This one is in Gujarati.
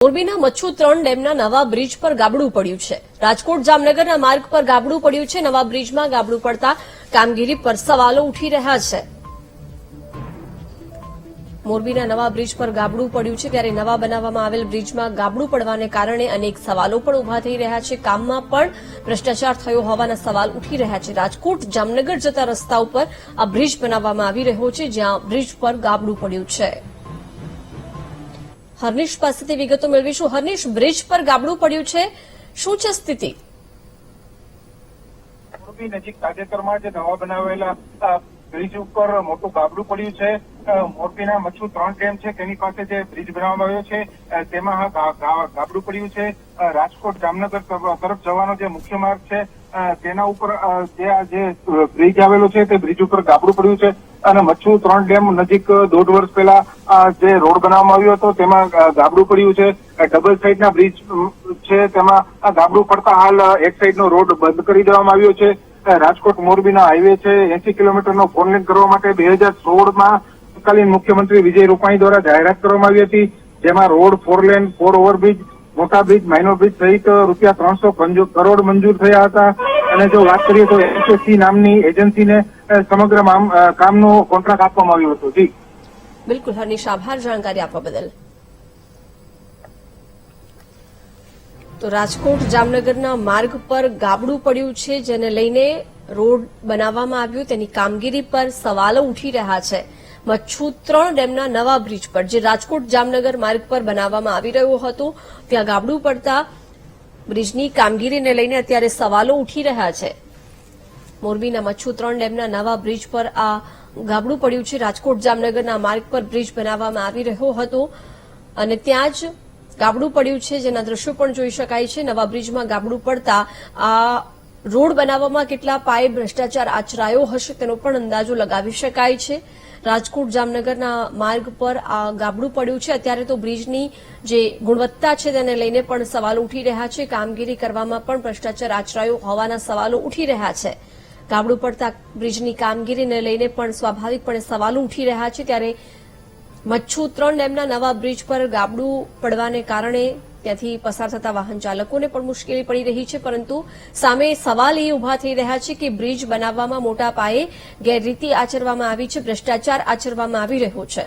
મોરબીના મચ્છુ 3 ડેમના નવા બ્રિજ પર ગાબડું પડ્યું છે। રાજકોટ જામનગરના માર્ગ પર ગાબડું પડ્યું છે। નવા બ્રિજમાં ગાબડું પડતા કામગીરી પર સવાલો ઉઠી રહ્યા છે। મોરબીના નવા બ્રિજ પર ગાબડું પડ્યું છે ત્યારે નવા બનાવવામાં આવેલ બ્રિજમાં ગાબડું પડવાને કારણે અનેક સવાલો પણ ઉભા થઈ રહ્યા છે। કામમાં પણ ભ્રષ્ટાચાર થયો હોવાના સવાલ ઉઠી રહ્યા છે। રાજકોટ જામનગર જતા રસ્તા ઉપર આ બ્રિજ બનાવવામાં આવી રહ્યો છે, જ્યાં બ્રિજ પર ગાબડું પડ્યું છે। હર્નિશ પાસેથી વિગતો મેળવીશું। હર્નિશ, બ્રિજ પર ગાબડું પડ્યું છે, શું છે સ્થિતિ? મોરબી નજીક તાજેતરમાં જ નવા બનાવેલા બ્રિજ ઉપર મોટું ગાબડું પડ્યું છે। મોરબીના મચ્છુ 3 ડેમ છે તેની પાસે જે બ્રિજ બનાવવામાં આવ્યો છે તેમાં ગાબડું પડ્યું છે। રાજકોટ જામનગર તરફ જવાનો જે મુખ્ય માર્ગ છે તેના ઉપર જે બ્રિજ આવેલો છે તે બ્રિજ ઉપર ગાબડું પડ્યું છે અને મચ્છુ 3 ડેમ નજીક 1.5 વર્ષ પહેલા જે રોડ બનાવવામાં આવ્યો હતો તેમાં ગાબડું પડ્યું છે। ડબલ સાઇડના બ્રિજ છે તેમાં ગાબડું પડતા હાલ એક સાઇડનો રોડ બંધ કરી દેવામાં આવ્યો છે। રાજકોટ મોરબીના હાઈવે છે 80 કિલોમીટરનો 4 લેન કરવા માટે 2016માં તત્કાલીન મુખ્યમંત્રી વિજય રૂપાણી દ્વારા જાહેરાત કરવામાં આવી હતી, જેમાં રોડ 4 લેન 4 ઓવરબ્રિજ મોટા બ્રિજ માઇનોર બ્રિજ સહિત રૂપિયા 300 કરોડ મંજૂર થયા હતા। અને જો વાત કરીએ તો એસએસસી નામની એજન્સીને સમગ્ર કામનો કોન્ટ્રાક્ટ આપવામાં આવ્યો હતો। જી બિલકુલ હર્નિશ, આભાર જાણકારી આપવા બદલ। તો રાજકોટ જામનગરના માર્ગ પર ગાબડું પડ્યું છે, જેને લઈને રોડ બનાવવામાં આવ્યું તેની કામગીરી પર સવાલો ઉઠી રહ્યા છે। મચ્છુ 3 ડેમના નવા બ્રિજ પર જે રાજકોટ જામનગર માર્ગ પર બનાવવામાં આવી રહ્યો હતો ત્યાં ગાબડું પડતા બ્રિજની કામગીરીને લઈને અત્યારે સવાલો ઉઠી રહ્યા છે। મોરબીના મચ્છુ 3 ડેમના નવા બ્રિજ પર આ ગાબડું પડ્યું છે। રાજકોટ જામનગરના માર્ગ પર બ્રિજ બનાવવામાં આવી રહ્યો હતો અને ત્યાં જ ગાબડું પડ્યું છે, જેના દ્રશ્યો પણ જોઈ શકાય છે। નવા બ્રિજમાં ગાબડું પડતા આ રોડ બનાવવામાં કેટલા પાયે ભ્રષ્ટાચાર આચરાયો હશે તેનો પણ અંદાજો લગાવી શકાય છે। રાજકોટ જામનગરના માર્ગ પર આ ગાબડું પડ્યું છે। અત્યારે તો બ્રિજની જે ગુણવત્તા છે તેને લઈને પણ સવાલો ઉઠી રહ્યા છે। કામગીરી કરવામાં પણ ભ્રષ્ટાચાર આચરાયો હોવાના સવાલો ઉઠી રહ્યા છે। ગાબડું પડતા બ્રિજની કામગીરીને લઈને પણ સ્વાભાવિકપણે સવાલો ઉઠી રહ્યા છે। ત્યારે મચ્છુ 3 ડેમના નવા બ્રિજ પર ગાબડું પડવાને કારણે ત્યાંથી પસાર થતા વાહન ચાલકોને પણ મુશ્કેલી પડી રહી છે, પરંતુ સામે સવાલ એ ઉભા થઈ રહ્યા છે કે બ્રિજ બનાવવામાં મોટા પાયે ગેરરીતિ આચરવામાં આવી છે, ભ્રષ્ટાચાર આચરવામાં આવી રહ્યો છે।